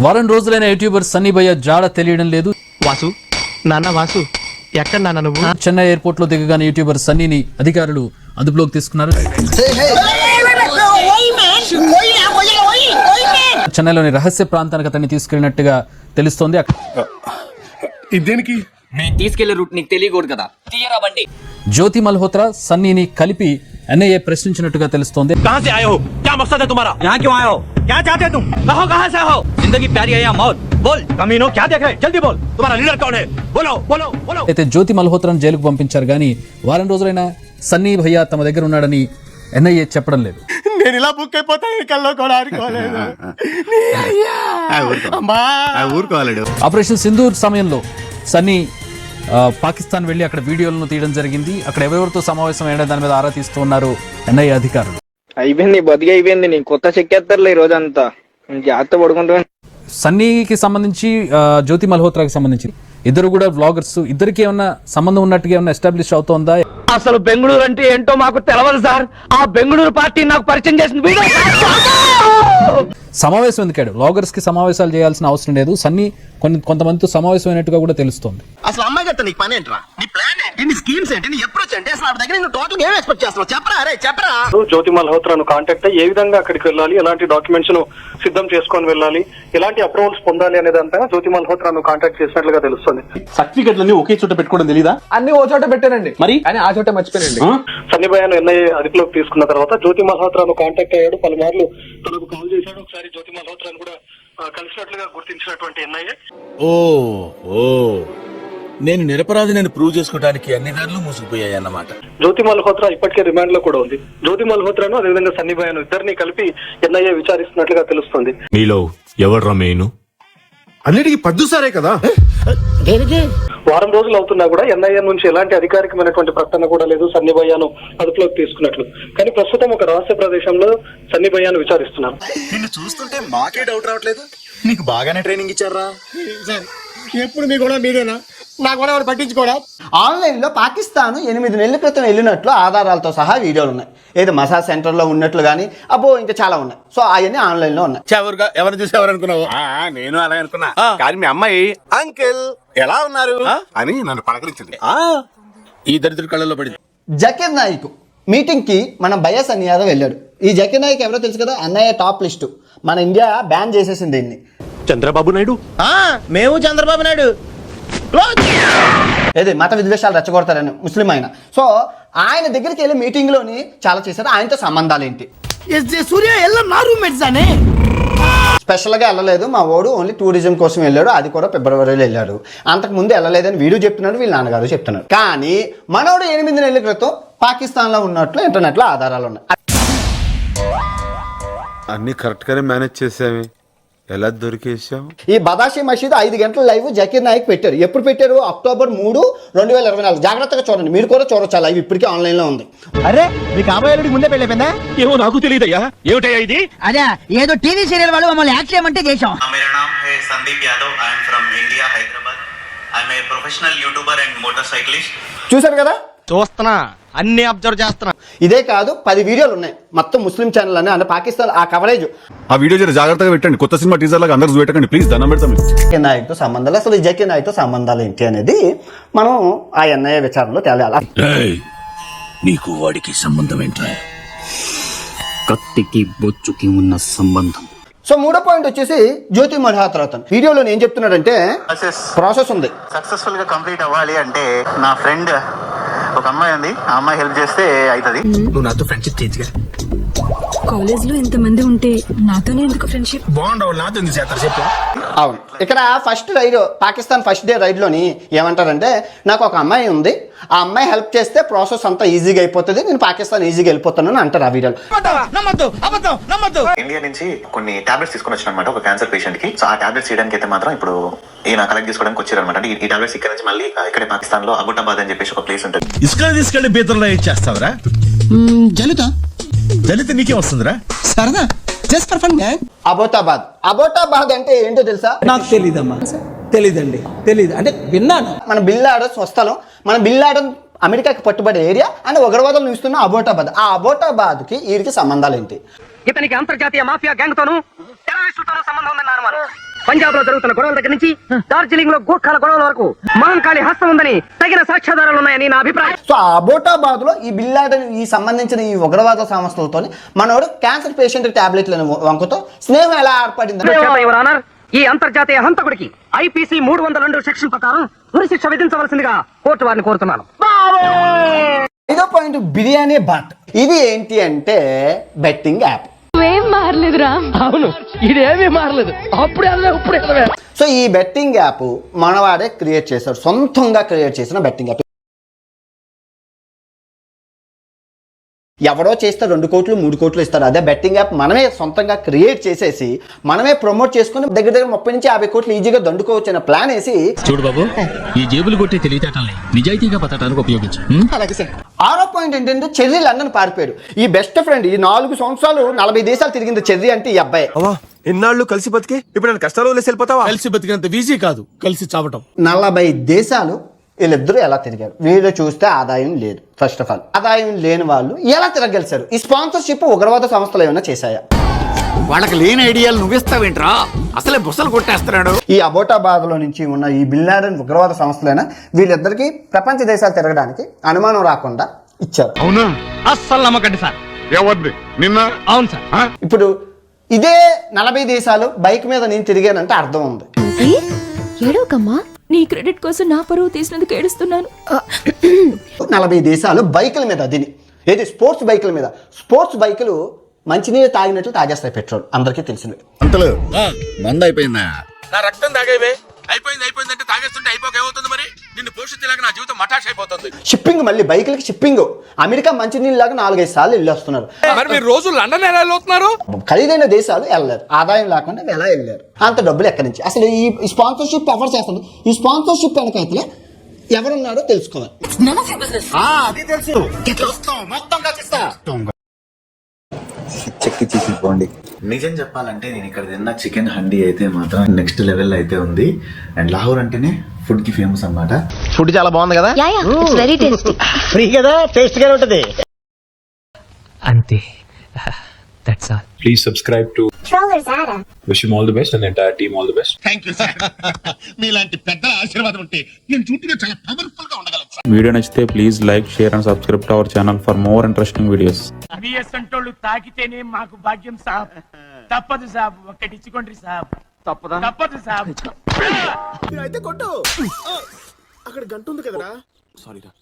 వారం రోజులైన యూట్యూబర్ సన్నీ భయ్య జాడ తెలియడం లేదు. వాసు నాన్న వాసు ఎక్కడ నాన్న నువ్వు? చెన్నై ఎయిర్పోర్ట్ లో దిగగానే యూట్యూబర్ సన్నీని అధికారులు అదుపులోకి తీసుకున్నారు. చెన్నైలోని రహస్య ప్రాంతానికి అతన్ని తీసుకెళ్లినట్టుగా తెలుస్తోంది. తీసుకెళ్లే రూట్ నీకు తెలియకూడదు కదా, తీయరా బండి. జ్యోతి మల్హోత్రా సన్నీని కలిపి ఎన్ఐఏ ప్రశ్నించినట్టుగా తెలుస్తోంది. అయితే జ్యోతి మల్హోత్రాను జైలుకు పంపించారు కానీ వారం రోజులైనా సన్నీ భయ్య తమ దగ్గర ఉన్నాడని ఎన్ఐఏ చెప్పడం లేదు. నేను ఇలా బుక్ అయిపోతాను కల్లో కూడా ఆడుకోలేదు. ఆపరేషన్ సింధూర్ సమయంలో సన్నీ పాకిస్తాన్ వెళ్లి అక్కడ వీడియోలను తీయడం జరిగింది. అక్కడ ఎవరెవరితో సమావేశం అయినా దాని మీద ఆరా తీస్తూ ఉన్నారు ఎన్ఐఏ అధికారులు. అయిపోయింది, బతికి అయిపోయింది. నీకు కొత్త చెక్కేస్తారులే ఈ రోజంతా, జాగ్రత్త పడుకుంటా. సన్నీకి సంబంధించి జ్యోతి మల్హోత్రాకి సంబంధించి ఇద్దరు కూడా వ్లాగర్స్, ఇద్దరికి ఏమన్నా సంబంధం ఉన్నట్టుగా ఏమన్నా ఎస్టాబ్లిష్ అవుతోందా? అసలు బెంగళూరు అంటే ఏంటో మాకు తెలవదు సార్. ఆ బెంగళూరు పార్టీ నాకు పరిచయం చేసింది వీడియో. సమావేశం ఎందుకాడు? వ్లాగర్స్ కి సమావేశాలు చేయాల్సిన అవసరం లేదు. సన్నీ కొంతమందితో సమావేశం అయినట్టుగా కూడా తెలుస్తోంది. అసలు అమ్మాయి గారితో నీకు పని ఏంట్రా? నీ ప్లాన్ ఏంటి? నీ స్కీమ్స్ ఏంటి? నీ అప్రోచ్ ఏంటి? అసలు దగ్గర నువ్వు టోటల్ ఏం ఎక్స్పెక్ట్ చేస్తున్నావు? చెప్పరా అరే చెప్పరా. జ్యోతి మల్హోత్రాను కాంటాక్ట్ అయ్యి ఏ విధంగా అక్కడికి వెళ్ళాలి, ఎలాంటి డాక్యుమెంట్స్ ను సిద్ధం చేసుకొని వెళ్ళాలి, ఎలాంటి అప్రూవల్స్ పొందాలి అనేదంతా జ్యోతి మల్హోత్రాను కాంటాక్ట్ చేసినట్లుగా తెలుస్తుంది. సర్టిఫికెట్లన్నీ ఒకే చోట పెట్టుకోవడం తెలీదా? అన్ని ఓ చోట పెట్టానండి, మరి కానీ ఆ చోట మర్చిపోయానండి. సన్నీ భయ్యను ఎన్ఐఏ అదుపులోకి తీసుకున్న తర్వాత జ్యోతి మల్హోత్రాను కాంటాక్ట్ అయ్యాడు, పలుమార్లు తనకు కాల్ చేశాడు. ఒకసారి జ్యోతి మల్హోత్రాను కూడా కలిసినట్లుగా గుర్తించినటువంటి ఎన్ఐఏ నేను నిరపరాధి నేను ప్రూవ్ చేసుకోవడానికి అన్ని దారులు మూసుకుపోయాయి అన్నమాట. జ్యోతి మల్హోత్రా ఇప్పటికే రిమాండ్ లో కూడా ఉంది. జ్యోతి మల్హోత్రాను అదేవిధంగా సన్నీ భయ్యను ఇద్దరిని కలిపి ఎన్ఐఏ విచారిస్తున్నట్లుగా తెలుస్తుంది. మీలో ఎవరు మెయిన్? అన్నిటికీ పద్దు సారే కదా. వారం రోజులు అవుతున్నా కూడా ఎన్ఐఏ నుంచి ఎలాంటి అధికారికమైనటువంటి ప్రకటన కూడా లేదు సన్నీ భయ్యను అదుపులోకి తీసుకున్నట్లు. కానీ ప్రస్తుతం ఒక రహస్య ప్రదేశంలో సన్నీ భయ్యను విచారిస్తున్నారు. నిన్ను చూస్తుంటే మాకే డౌట్ రావట్లేదు. నీకు బాగానే ట్రైనింగ్ ఇచ్చారా? ఎప్పుడు మీ కూడా మీరేనా? నాకు కూడా ఎవరు పట్టించుకోడా? ఆన్లైన్ లో పాకిస్తాన్ 8 నెలల క్రితం వెళ్ళినట్లు ఆధారాలతో సహా వీడియోలు ఉన్నాయి. ఏదో మసాజ్ సెంటర్ లో ఉన్నట్లు కానీ అబ్బో ఇంకా చాలా ఉన్నాయి. సో అవన్నీ ఆన్లైన్ లో ఉన్నాయి. ఎవరిని చూసి ఎవరు అనుకున్నావు? నేను అలాగే అనుకున్నా. కానీ మీ అమ్మాయి అంకిల్ ఎలా ఉన్నారు అని నన్ను పలకరించింది. ఈ దరిద్ర కళ్ళలో పడింది. జకీర్ నాయక్ మీటింగ్ కి మన భయ్య సన్నీ యాదవ్ వెళ్ళాడు. ఈ జకీర్ నాయక్ ఎవరో తెలుసు కదా, ఎన్ఐఏ టాప్ లిస్టు. మన ఇండియా బ్యాన్ చేసేసింది దీన్ని. చంద్రబాబు నాయుడు. మేము చంద్రబాబు నాయుడు ఏది మత విద్వేషాలు రెచ్చగొడతారని ముస్లిం ఆయన. సో ఆయన దగ్గరికి వెళ్ళి మీటింగ్ లోని చాలా చేశారు. ఆయనతో సంబంధాలు ఏంటి? స్పెషల్ గా వెళ్ళలేదు మా ఓడు, ఓన్లీ టూరిజం కోసం వెళ్ళాడు. అది కూడా ఫిబ్రవరిలో వెళ్ళాడు. అంతకు ముందు వెళ్ళలేదని వీడు చెప్తున్నాడు, వీళ్ళ నాన్నగారు చెప్తున్నారు. కానీ మనోడు 8 నెలల క్రితం పాకిస్తాన్ లో ఉన్నట్లు ఇంటర్నెట్ లో ఆధారాలు ఉన్నాయి. అన్ని కరెక్ట్ గానే మేనేజ్ చేసామే, ఎలా దొరికేసాం? ఈ బదాషి మసీద్ 5 గంటల లైవ్ జకీర్ నాయక్ పెట్టారు. ఎప్పుడు పెట్టారు? అక్టోబర్ 3, 2024. జాగ్రత్తగా చూడండి, మీరు కూడా చూడొచ్చు. లైవ్ ఇప్పటికే ఆన్లైన్ లో ఉంది. అరే మీ కాబోయే ముందే పెళ్ళైపోయిందా? ఏమో నాకు తెలియదయ్యా. ఏమిటయ్యా ఇది? అదే ఏదో టీవీ సీరియల్ వాళ్ళు మమ్మల్ని యాక్ట్ చేయమంటే చేశాం. मेरा नाम है Sandeep Yadav. I am from India, Hyderabad. I am a professional YouTuber and motorcyclist. చూసారు కదా, చూస్తున్నా, అన్ని అబ్జర్వ్ చేస్తున్నా. ఇదే కాదు 10 వీడియోలు ఉన్నాయి మొత్తం ముస్లిం ఛానల్ అని. అంటే పాకిస్తాన్ ఆ కవరేజ్. ఆ వీడియో జర జాగ్రత్తగా పెట్టండి. కొత్త సినిమా టీజర్ లాగా అందరూ చూపెట్టండి ప్లీజ్, దండం పెడతాం. జకీర్ నాయక్తో సంబంధాలు, అసలు ఈ జకీర్ నాయక్తో సంబంధాలు ఏంటి అనేది మనం ఆ ఎన్ఐఏ విచారణలో తేలాలి. నీకు వాడికి సంబంధం ఏంట్రా? కత్తికి బొచ్చుకి ఉన్న సంబంధం. సో 3వ పాయింట్ వచ్చేసి జ్యోతి మల్హోత్రా. వీడియోలో ఏం చెప్తున్నాడంటే ప్రాసెస్ ఉంది. సక్సెస్ఫుల్ గా కంప్లీట్ అవ్వాలి అంటే నా ఫ్రెండ్ ఒక అమ్మాయి ఉంది, ఆ అమ్మాయి హెల్ప్ చేస్తే అవుతుంది. నువ్వు నాతో ఫ్రెండ్షిప్ చేయొచ్చుగా. కాలేజ్ లో ఎంతమంది ఉంటే నాతోనే ఎందుకు ఫ్రెండ్షిప్? బాగుండవు, నాతో ఎందుకు చేస్తారు చెప్పు. అవును, ఇక్కడ first ride Pakistan first day ride లోని ఏమంటారంటే, నాకు ఒక అమ్మాయి ఉంది, ఆ అమ్మాయి హెల్ప్ చేస్తే ప్రాసెస్ అంతా ఈజీగా అయిపోతుంది, నేను పాకిస్తాన్ ఈజీగా వెళ్ళిపోతాను అంటారు ఆ వీడియోలో. ఇండియా నుంచి కొన్ని టాబ్లెట్స్ తీసుకుని వచ్చిన అనమాట ఒక క్యాన్సర్ పేషెంట్ కి. సో ఆ టాబ్లెట్స్ చేయడానికి అయితే మాత్రం ఇప్పుడు ఈయన కలెక్ట్ చేసుకోవడానికి వచ్చారు అనమాట. ఈ టాబ్లెట్స్ ఇక్కడ నుంచి మళ్ళీ ఇక్కడే పాకిస్తాన్ లో అబుటాబాద్ అని చెప్పేసి ఒక ప్లేస్ ఉంటుంది. ఇసుక తీసుకెళ్లి బీతల్లో ఇచ్చేస్తావరా? జలిత నీకే వస్తుందిరా? సరదా, just for fun. Abbottabad. Abbottabad అంటే ఏంటో తెలుసా? నాకు తెలీదమ్మా, తెలీదండి, తెలీదు. అంటే విన్నాను. మన బిన్ లాడెన్ స్వస్థలం, మన బిన్ లాడెన్ అమెరికాకి పట్టుబడే ఏరియా అని ఉగ్రవాదం నిలుస్తున్న అబోటాబాద్. ఆ అబోటాబాద్ కి వీరికి సంబంధాలు ఏంటి? ఇతనికి అంతర్జాతీయ మాఫియా గ్యాంగ్ తోను టెర్రరిస్టులతోనూ సంబంధం ఉందన్నారు. పంజాబ్ లో జరుగుతున్న గొడవల దగ్గర నుంచి డార్జిలింగ్ లో గూర్ఖాల గొడవల వరకు మహంకాళి హస్తం ఉందని తగిన సాక్ష్యాధారాలు ఉన్నాయని నా అభిప్రాయం. సో అబోటాబాద్ లో ఈ బిల్లాడన్ ఈ సంబంధించిన ఈ ఉగ్రవాద సంస్థలతో మనోడు క్యాన్సర్ పేషెంట్ టాబ్లెట్లను వంకతో స్నేహం ఎలా ఏర్పడింది? యువర్ ఆనర్, ఈ అంతర్జాతీయ హంతకుడికి ఐపీసీ 302 సెక్షన్ ప్రకారం ఉరిశిక్ష విధించవలసిందిగా కోర్టు వారిని కోరుతున్నాను. 5వ పాయింట్ బిర్యానీ బాట్. ఇది ఏంటి అంటే బెట్టింగ్ యాప్. ఏం మారలేదురా. అవును, ఇదేమీ మారలేదు. అప్పుడే సో ఈ బెట్టింగ్ యాప్ మనవాడే క్రియేట్ చేశాడు, సొంతంగా క్రియేట్ చేసిన బెట్టింగ్ యాప్. ఎవరో చేస్తే 2 కోట్లు 3 కోట్లు ఇస్తారు. అదే బెట్టింగ్ యాప్ మనమే సొంతంగా క్రియేట్ చేసేసి మనమే ప్రమోట్ చేసుకుని దగ్గర 30 నుంచి 50 కోట్లు ఈజీగా దండుకోవచ్చు అనే ప్లాన్ వేసి, చూడు బాబు, ఈ జేబులు కొట్టే తెలివితేటల్ని నిజాయితీగా బతకడానికి ఉపయోగించు. 6వ పాయింట్ ఏంటంటే చెర్రీ లండన్ పారిపోయాడు. ఈ బెస్ట్ ఫ్రెండ్ ఈ 4 సంవత్సరాలు 40 దేశాలు తిరిగింది చెర్రీ అంటే ఈ అబ్బాయి. ఎన్నాళ్ళు కలిసి బతికి ఇప్పుడు నేను కష్టాలు వదిలేసి వెళ్ళిపోతావా? కలిసి బతికినంత ఈజీ కాదు కలిసి చావటం. 40 దేశాలు వీళ్ళిద్దరూ ఎలా తిరిగారు? వీళ్ళు చూస్తే ఆదాయం లేదు. ఫస్ట్ ఆఫ్ ఆల్ ఆదాయం లేని వాళ్ళు ఎలా తిరగలిసారు? ఈ స్పాన్సర్షిప్ ఉగ్రవాద సంస్థలు ఏమైనా చేశాయా? వాళ్ళకి లేని ఐడియాలు నువ్విస్తావేంట్రా? అసలే బుసలు కొట్టేస్తున్నాడు. ఈ అబోటాబాద్ లో నుంచి ఉన్న ఈ బిన్ లాడెన్ ఉగ్రవాద సంస్థలైనా వీళ్ళిద్దరికి ప్రపంచ దేశాలు తిరగడానికి అనుమానం రాకుండా ఇచ్చారు. అవునా? అస్సలు నమ్మకండి సార్. ఎవరిది? నిన్న? అవును సార్. ఇప్పుడు ఇదే 40 దేశాలు బైక్ మీద నేను తిరిగానంటే అర్థం ఉంది. ఏడవకమ్మా, నీ క్రెడిట్ కోసం నా పరువు తీసినందుకు ఏడుస్తున్నాను. 40 దేశాలు బైకుల మీద దీని ఏది స్పోర్ట్స్ బైకుల మీద. స్పోర్ట్స్ బైకులు మంచినీళ్ళు తాగినట్లు తాగేస్తాయి పెట్రోల్, అందరికీ తెలిసింది. అంతలు మంద అయిపోయిందా? నా రక్తం తాగేవే. అయిపోయిందంటే తాగేస్తుంటే అయిపోక ఏమవుతుంది మరి? నిన్ను పోషించేలాగా నా జీవితం మటాష్ అయిపోతుంది. షిప్పింగ్, మళ్ళీ బైకులకి షిప్పింగ్. అమెరికా మంచినీళ్ళు లాగా 4-5 సార్లు వెళ్ళి వస్తున్నారు. మరి మీరు రోజు లండన్ ఎలా వెళ్తున్నారు? ఖరీదైన దేశాలు వెళ్ళారు, ఆదాయం లేకుండా ఎలా వెళ్ళారు? అంత డబ్బులు ఎక్కడి నుంచి? అసలు ఈ స్పాన్సర్షిప్ ఎవరు చేస్తారు? ఈ స్పాన్సర్షిప్ వెనకైతే ఎవరున్నారో తెలుసుకోవాలి. అది తెలుసు. మొత్తం చెక్కి తీసిపోండి. నిజం చెప్పాలంటే నేను ఇక్కడ తిన్న చికెన్ హండీ అయితే మాత్రం నెక్స్ట్ లెవెల్ అయితే ఉంది. అండ్ లాహోర్ అంటేనే ఫుడ్ కి ఫేమస్ అన్నమాట. ఫుడ్ చాలా బాగుంది కదా? Very tasty. ఫ్రీ కదా, టేస్ట్ గా ఉంటది. అంతే. That's all. Please subscribe to Wish him all the best and the entire team all the best. Thank you sir. మీలాంటి పెద్దల ఆశీర్వాదం ఉంటే నేను చుట్టూ చాలా పవర్ఫుల్ గా ఉండగలను. వీడియో నచ్చితే please like, share and subscribe to our channel for more interesting videos. అసంటోళ్ళు తాకితేనే మాకు భాగ్యం సాబ్. తప్పదు సాబ్, ఒక్కటిచ్చుకోండి సాబ్. తప్పదు సాబ్. అయితే కొట్టు. అక్కడ గంట ఉంది కదరా. సారీ రా.